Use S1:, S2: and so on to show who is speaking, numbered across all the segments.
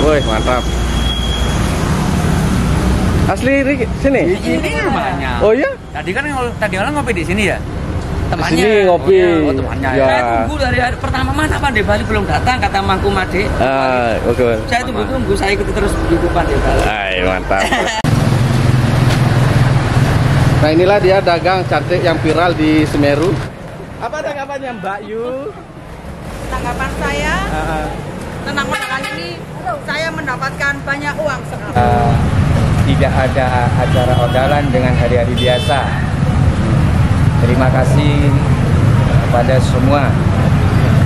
S1: Woi, mantap. Asli sini?
S2: Ini rumahnya.
S1: Oh iya?
S2: Tadi malam ngopi di sini ya? Temannya.
S1: Di sini ngopi.
S2: Oh, temannya.
S1: Ya.
S2: Saya tunggu dari hari pertama, mana Pandai Bali belum datang, kata Mangku Made.
S1: Oke.
S2: Saya tunggu, saya ikuti terus di Pandai Bali.
S1: Ay, mantap. Nah, inilah dia dagang cantik yang viral di Semeru. Apa tanggapannya Mbak Yu?
S3: Tanggapan saya, tentang kali ini saya mendapatkan banyak uang sekali.
S4: Tidak ada acara odalan dengan hari-hari biasa. Terima kasih kepada semua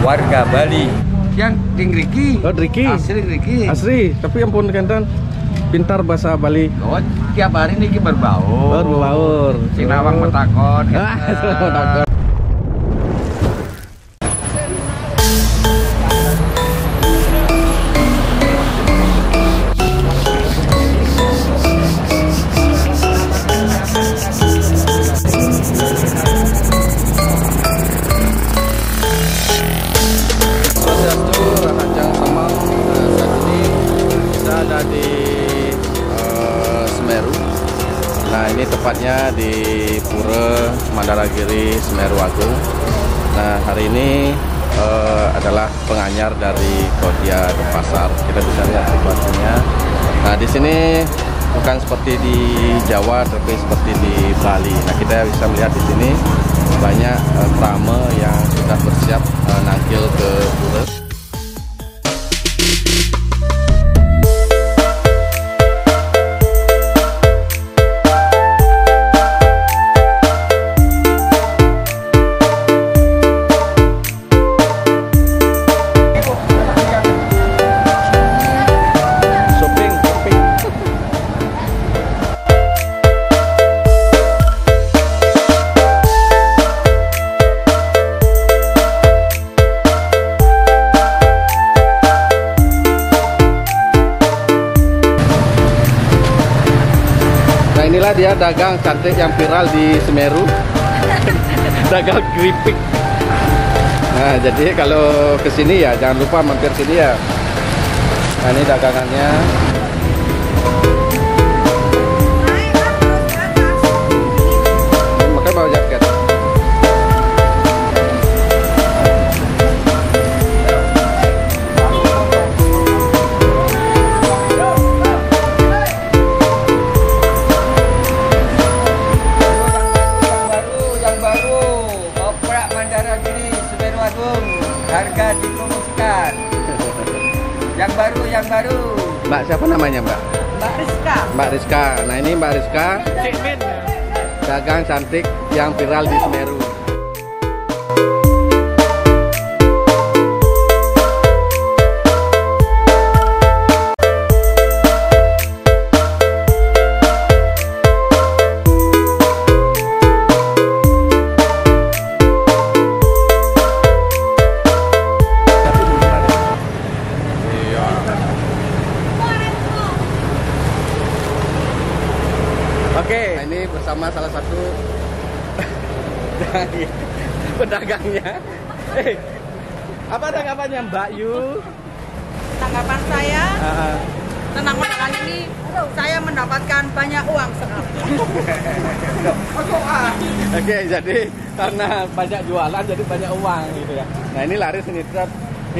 S4: warga Bali yang Riki.
S1: Oh, Riki.
S4: Asli Riki.
S1: Asli, tapi ampun kantan pintar bahasa Bali.
S4: Oh, tiap hari ini berbaur.
S1: Berbaur.
S4: Sinawang metakon.
S1: Metakon. Nah, ini tepatnya di Pura Mandaragiri Semeru Agung. Nah, hari ini adalah penganyar dari Kodia Denpasar. Kita bisa lihat situasinya. Nah, di sini bukan seperti di Jawa, tapi seperti di Bali. Nah, kita bisa melihat di sini banyak trame yang sudah bersiap nangkil ke Pura. Inilah dia dagang cantik yang viral di Semeru. Dagang keripik. Nah, jadi kalau ke sini ya jangan lupa mampir sini ya. Nah, ini dagangannya. Makanya bawa jaket.
S4: Harga dipromosikan. Yang baru.
S1: Mbak siapa namanya, Mbak?
S3: Mbak Rizka.
S1: Mbak Rizka. Nah, ini Mbak Rizka. Dagang cantik yang viral di Semeru. Oke, nah ini bersama salah satu pedagangnya. Apa tanggapannya Mbak Yu?
S3: Tanggapan saya, tentang kali ini saya mendapatkan banyak uang sekali.
S1: Oke, jadi karena banyak jualan jadi banyak uang gitu ya. Nah, ini laris ini.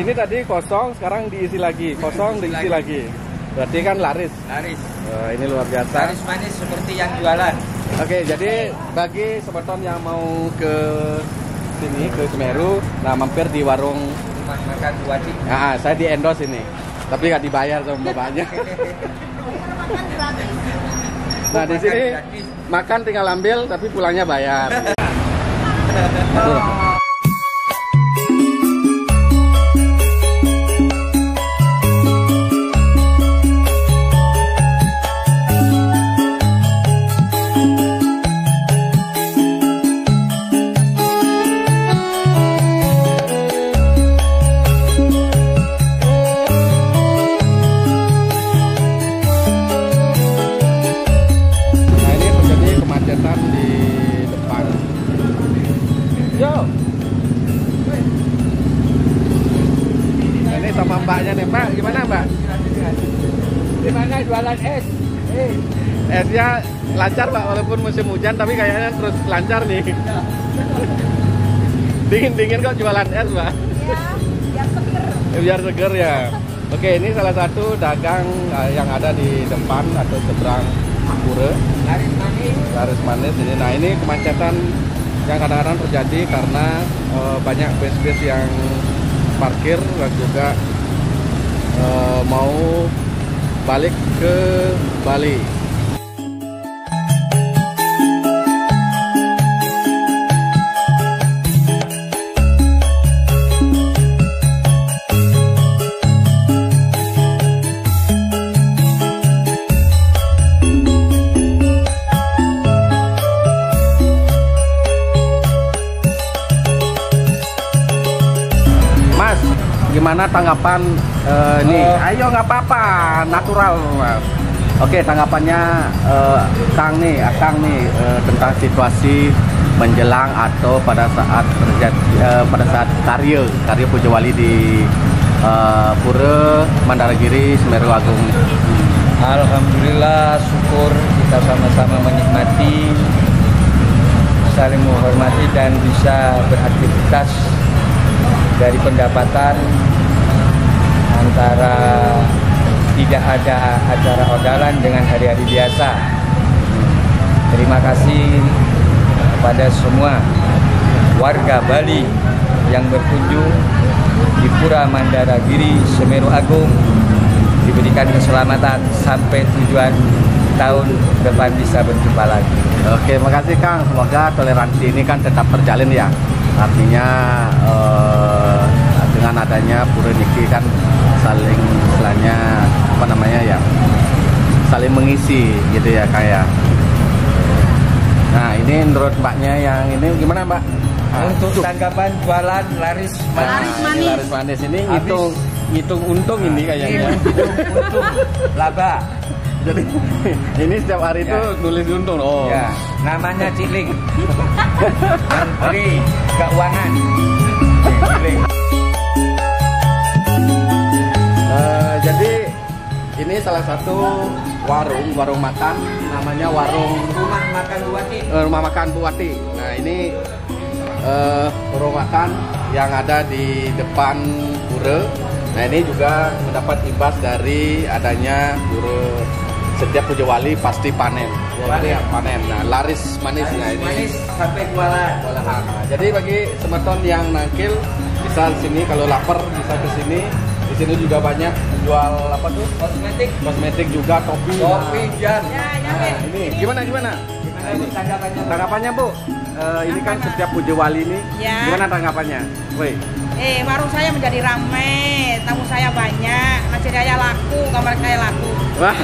S1: Ini tadi kosong, sekarang diisi lagi. Kosong diisi lagi. Berarti kan laris.
S4: Laris.
S1: Ini luar biasa.
S4: Laris manis seperti yang jualan.
S1: Oke, jadi bagi sobaton yang mau ke sini ke Semeru, nah mampir di warung
S4: makan wajib.
S1: Nah, saya di endorse ini, tapi nggak dibayar sama bapaknya. Nah, di sini makan tinggal ambil, tapi pulangnya bayar. Di depan. Yo. gimana Mbak?
S4: Gimana jualan es?
S1: Esnya lancar Mbak, walaupun musim hujan tapi kayaknya terus lancar nih. Dingin-dingin kok jualan es Mbak?
S3: Ya, biar seger.
S1: Biar seger ya. Oke, ini salah satu dagang yang ada di depan atau seberang pura. Laris manis ini. Nah, ini kemacetan yang kadang-kadang terjadi karena banyak bis-bis yang parkir dan juga mau balik ke Bali. Gimana tanggapan ini? Ayo nggak apa-apa, natural Mas. Oke, tanggapannya Akang nih tentang situasi menjelang atau pada saat terjadi pada saat karya Puja Wali di Pura Mandaragiri Semeru Agung.
S4: Alhamdulillah, syukur kita sama-sama menikmati, saling menghormati dan bisa beraktivitas dari pendapatan antara tidak ada acara odalan dengan hari-hari biasa. Terima kasih kepada semua warga Bali yang berkunjung di Pura Mandaragiri Semeru Agung, diberikan keselamatan sampai tujuan tahun depan bisa berjumpa lagi.
S1: Oke, makasih Kang. Semoga toleransi ini kan tetap terjalin ya. Artinya dengan adanya Pura Niki kan saling istilahnya apa namanya ya, saling mengisi gitu ya kayak. Nah, ini menurut Mbaknya yang ini gimana Mbak?
S4: Untuk tanggapan jualan laris manis.
S1: Laris manis ini ngitung untung ini kayaknya.
S4: Untung laba.
S1: Jadi ini setiap hari itu nulis untung. Oh.
S4: Ya, namanya Ciling. Menteri Keuangan. Ciling.
S1: Jadi ini salah satu warung makan, namanya
S4: Rumah Makan Bu Wati.
S1: Rumah Makan Bu Wati. Nah, ini warung makan yang ada di depan pura. Nah, ini juga mendapat imbas dari adanya pura. Setiap Puja Wali pasti panen. Panen. Nah, laris manis. Nah, ini
S4: manis sampai jualan.
S1: Nah, jadi bagi semeton yang nangkil bisa sini, kalau lapar bisa ke sini. Di sini juga banyak jual apa tuh? Kosmetik juga, topi
S4: jam.
S1: Nah, ini gimana? Tanggapannya Bu? Ini kan setiap Puja Wali ini, gimana tanggapannya? Woi.
S3: Warung saya menjadi ramai, tamu saya banyak, nasi saya laku, kamar saya laku.
S1: Wah,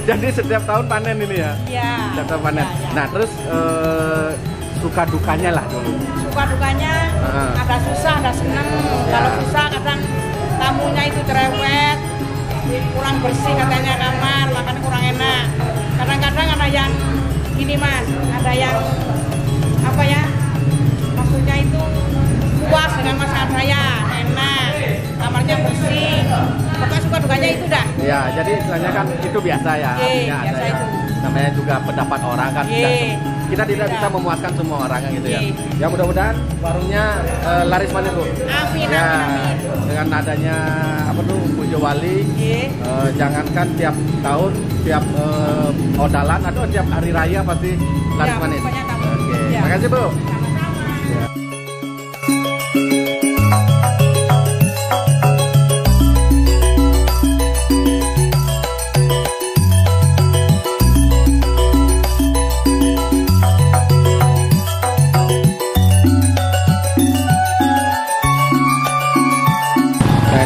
S1: jadi setiap tahun panen ini ya?
S3: Iya.
S1: Setiap tahun panen.
S3: Ya.
S1: Nah, terus suka dukanya lah dulu.
S3: Suka dukanya ada susah, ada seneng. Kalau susah kadang tamunya itu cerewet, kurang bersih katanya kamar, makannya kurang enak. Kadang-kadang ada yang gini Mas, ada yang apa ya? Maksudnya itu puas dengan masakan saya, enak, kamarnya bersih. Pokoknya suka dukanya itu dah.
S1: Ya, jadi istilahnya kan itu biasa ya. Artinya
S3: biasa
S1: ada
S3: itu.
S1: Namanya juga pendapat orang kan. Kita tidak bisa memuaskan semua orang kan gitu ya. Ya mudah-mudahan warungnya laris manis Bu.
S3: Amin,
S1: Ya,
S3: amin.
S1: dengan adanya apa tuh Puja Wali, jangankan tiap tahun, tiap odalan atau tiap hari raya pasti laris manis.
S3: Pokoknya tamu.
S1: Oke,
S3: Ya.
S1: makasih Bu.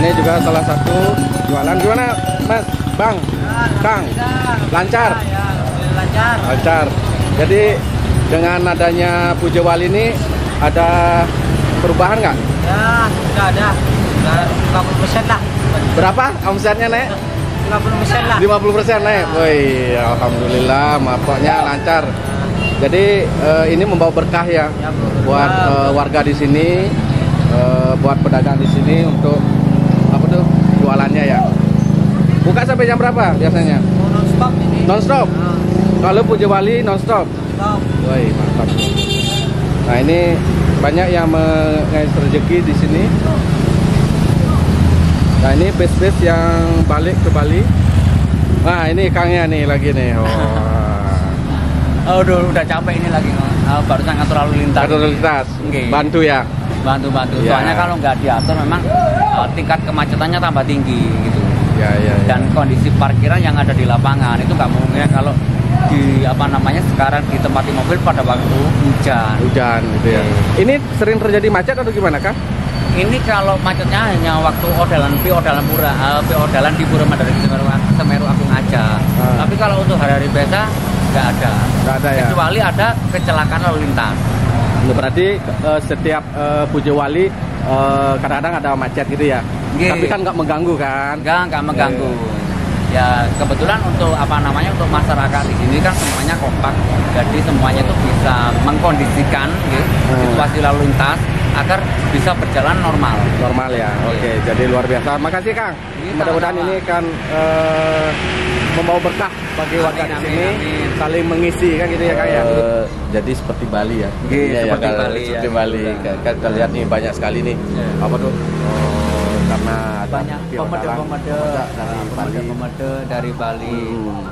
S1: Ini juga salah satu jualan. Gimana Mas? Bang? Kang? Lancar? Lancar. Jadi dengan adanya Puja Wali ini ada perubahan nggak?
S2: Ya, sudah ada. Sudah 50% lah.
S1: Berapa omsetnya naik?
S2: 50% lah.
S1: 50% naik. Woi, alhamdulillah, pokoknya lancar. Jadi ini membawa berkah ya, buat warga di sini, buat pedagang di sini untuk apa tuh jualannya sampai jam berapa biasanya?
S2: Non-stop ini.
S1: Non-stop? Kalau Puja Wali non-stop?
S2: Non-stop.
S1: Woi, mantap. Nah, ini banyak yang mengais rezeki di sini. Nah, ini base-base yang balik ke Bali. Nah, ini Kangnya nih lagi nih.
S2: Udah capek ini lagi. Barusan ngatur lalu lintas.
S1: Lalu lintas.
S2: Okay.
S1: Bantu ya.
S2: Bantu.
S1: Ya.
S2: Soalnya kalau nggak diatur memang tingkat kemacetannya tambah tinggi gitu.
S1: Ya.
S2: Dan kondisi parkiran yang ada di lapangan itu nggak mungkin kalau di sekarang ditempati mobil pada waktu hujan
S1: gitu ya. Ini sering terjadi macet atau gimana, Kang?
S2: Ini kalau macetnya hanya waktu odalan di Pura Mandalika Semeru Agung aja. Tapi kalau untuk hari-hari biasa nggak ada ya. Kecuali ada kecelakaan lalu lintas.
S1: Berarti setiap Puja Wali kadang-kadang ada macet gitu ya. Tapi kan nggak mengganggu kan?
S2: Nggak mengganggu. Ya kebetulan untuk untuk masyarakat di sini kan semuanya kompak, jadi semuanya itu bisa mengkondisikan situasi lalu lintas agar bisa berjalan normal
S1: ya. Oke. Jadi luar biasa. Makasih, Kang. Mudah-mudahan ini kan membawa berkah bagi warga di sini, saling mengisi kan gitu ya, Kang ya. Jadi seperti Bali ya. Seperti Bali. Kita lihat nih banyak sekali nih. Apa tuh? Karena
S2: banyak pemede dari Bali.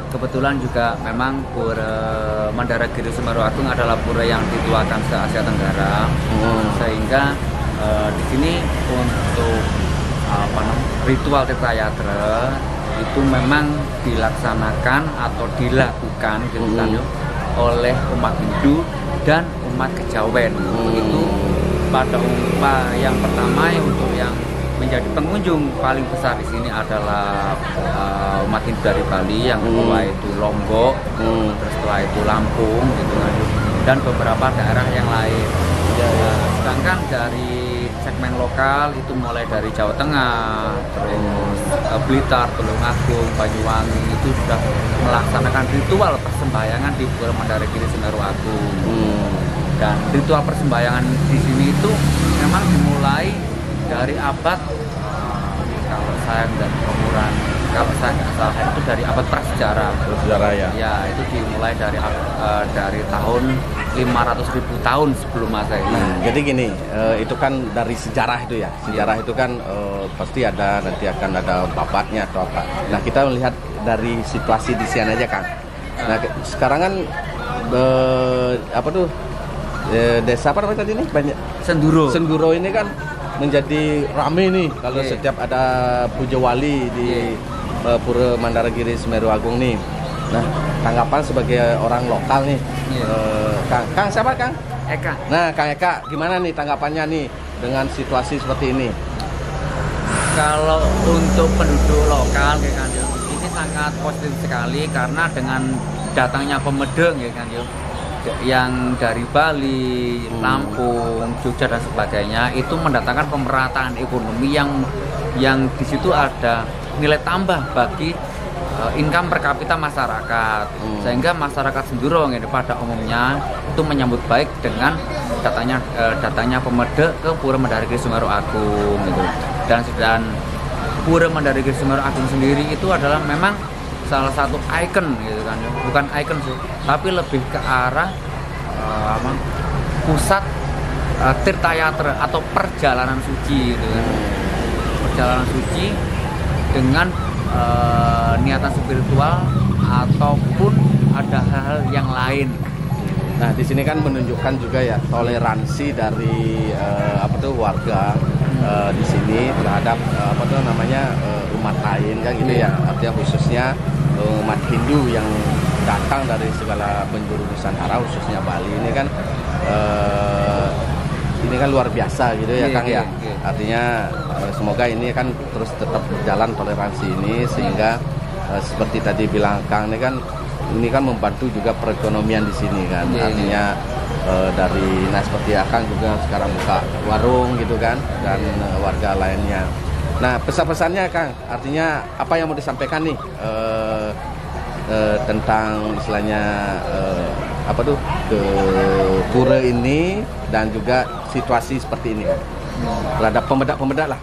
S2: Kebetulan juga memang Pura Mandaragiri Semeru Agung adalah pura yang dituakan se-Asia Tenggara. Sehingga di sini untuk ritual Tirta Yatra itu memang dilaksanakan atau dilakukan gitu kan oleh umat Hindu dan umat Kejawen. Itu pada yang pertama untuk yang menjadi pengunjung paling besar di sini adalah umat Hindu dari Bali, yang kedua itu Lombok, terus setelah itu Lampung gitu kan, dan beberapa daerah yang lain. Sedangkan dari segmen lokal itu mulai dari Jawa Tengah, terus Blitar, Tulungagung, Banyuwangi itu sudah melaksanakan ritual persembahyangan di Pura Mandaragiri Semeru Agung. Dan ritual persembahyangan di sini itu memang dimulai dari abad kalau saya nggak salah itu dari abad prasejarah ya. Ya, itu dimulai dari tahun 500.000 tahun sebelum Masehi.
S1: Jadi gini, itu kan dari sejarah itu ya. Sejarah itu kan pasti nanti akan ada babatnya atau apa. Nah, kita melihat dari situasi di sini aja, Kang. Nah, sekarang kan desa apa namanya tadi nih? Banyak Senduro ini kan menjadi rame nih kalau setiap ada Puja Wali di Pura Mandaragiri Semeru Agung nih. Nah, tanggapan sebagai orang lokal nih, Kang siapa, Kang?
S2: Eka.
S1: Nah, Kang Eka, gimana nih tanggapannya nih dengan situasi seperti ini?
S2: Kalau untuk penduduk lokal ini sangat positif sekali karena dengan datangnya pemede yang dari Bali, Lampung, Jogja dan sebagainya itu mendatangkan pemerataan ekonomi yang di situ ada nilai tambah bagi income per kapita masyarakat, sehingga masyarakat Senduro pada umumnya itu menyambut baik dengan datangnya pemede ke Pura Mandaragiri Semeru Agung gitu. Dan Pura Mandaragiri Semeru Agung sendiri itu adalah memang salah satu ikon gitu kan, bukan ikon sih, tapi lebih ke arah pusat Tirta Yatra atau perjalanan suci gitu kan. Perjalanan suci dengan niatan spiritual ataupun ada hal-hal yang lain.
S1: Nah, di sini kan menunjukkan juga ya toleransi dari warga di sini terhadap umat lain kan gitu ya. Artinya khususnya umat Hindu yang datang dari segala penjuru Nusantara, khususnya Bali ini kan luar biasa gitu ya, Kang ya. Artinya semoga ini kan terus tetap berjalan toleransi ini sehingga seperti tadi bilang Kang ini kan membantu juga perekonomian di sini kan. Artinya seperti Akang juga sekarang buka warung gitu kan, dan warga lainnya. Nah, pesan-pesannya Kang, artinya apa yang mau disampaikan nih tentang istilahnya ke pura ini dan juga situasi seperti ini terhadap pemedak-pemedak lah.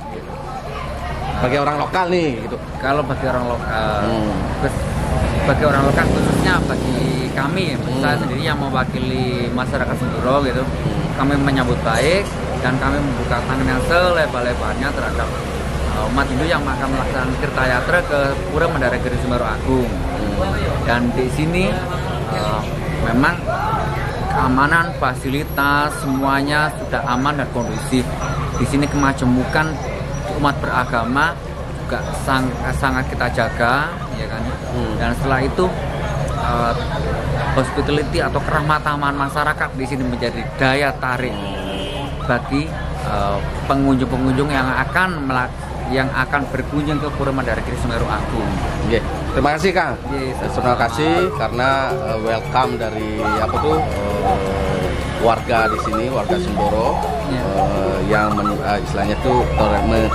S1: bagi orang lokal nih gitu.
S2: Kalau bagi orang lokal, bagi orang lokal khususnya bagi kami, saya sendiri yang mewakili masyarakat Senduro gitu, kami menyambut baik dan kami membuka tangan yang selebar-lebarnya terhadap umat Hindu yang akan melaksanakan Tirtayatra ke Pura Mandaragiri Semeru Agung. Dan di sini memang keamanan, fasilitas semuanya sudah aman dan kondusif. Di sini kemajemukan umat beragama juga sangat kita jaga, ya kan. Dan setelah itu hospitality atau kerahmatan masyarakat di sini menjadi daya tarik bagi pengunjung-pengunjung yang akan berkunjung ke Pura Mandaragiri Semeru Agung.
S1: Yeah. Terima kasih Kang. Terima kasih karena welcome dari warga di sini, warga Senduro yang istilahnya tuh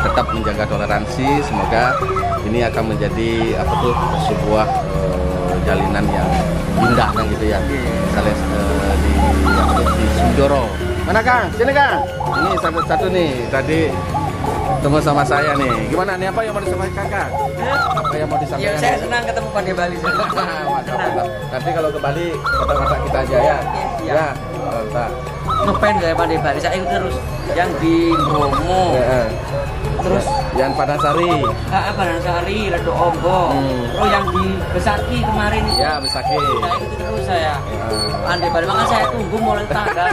S1: tetap menjaga toleransi. Semoga ini akan menjadi sebuah jalinan yang indah kan gitu ya. Misalnya di Senduro. Mana Kang? Sini Kang. Ini satu-satu nih tadi ketemu sama saya nih. Gimana nih, apa yang mau disampaikan Kang? Apa yang mau disampaikan?
S4: Ya, saya senang ketemu Pandai Bali.
S1: Mantap. Nanti kalau ke Bali kota-kota kita aja ya. Ya. Mantap.
S4: Ngepen saya Pandai Bali, saya ikut terus yang di Bromo. Terus
S1: yang Padasari.
S4: Padasari, Ledo Ombo. Terus yang di Besaki kemarin.
S1: Ya, Besaki.
S4: Saya ikut terus saya. Pandai Bali, makanya saya tunggu mulai tanggal.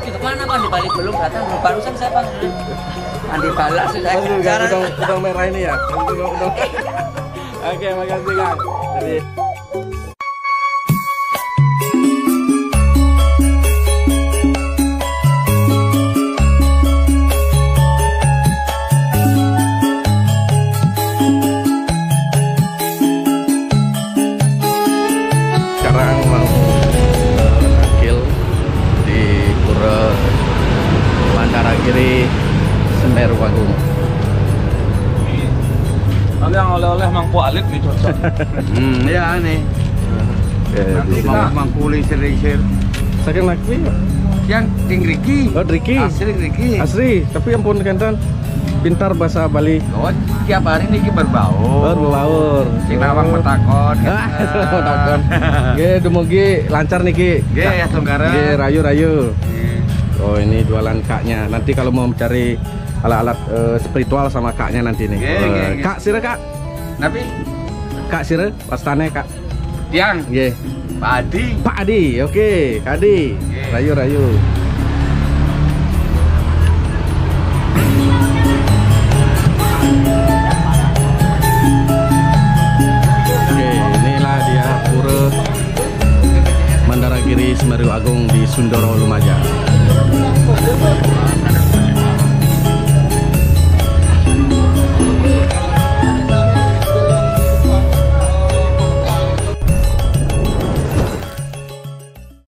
S4: Itu kemana Pandai Bali belum datang, barusan saya panggil. Pandai Bala sudah kejar.
S1: Udang merah ini ya. Oke, makasih Kang. Jadi sekarang mau nakil di Pura Mandaragiri Semeru Agung.
S5: Yang oleh-oleh Mang Pualit nih cocok.
S4: Ya nih.
S5: Nanti Mang Kuli sering-sering.
S1: Saking lagi
S4: Yang Riki.
S1: oh Riki
S4: Asli Riki.
S1: asli tapi ampun kantan pintar bahasa Bali.
S4: Oh, tiap hari ini berbaur.
S1: Berbaur
S4: Sinawang metakon.
S1: takon ge dumugi lancar nih Ki.
S4: Ge ya Tunggara.
S1: Ge rayu-rayu. Oh ini jualan kaknya. Nanti kalau mau mencari alat-alat spiritual sama kaknya nanti nih. Kak sira Kak.
S4: Tapi
S1: Kak sira pastane Kak.
S4: Tiang.
S1: Nggih.
S4: Pak Adi.
S1: Pak Adi. Oke, Kak Adi. Rayu-rayu. Oke, inilah dia Pura Mandaragiri Semeru Agung di Senduro Lumajang.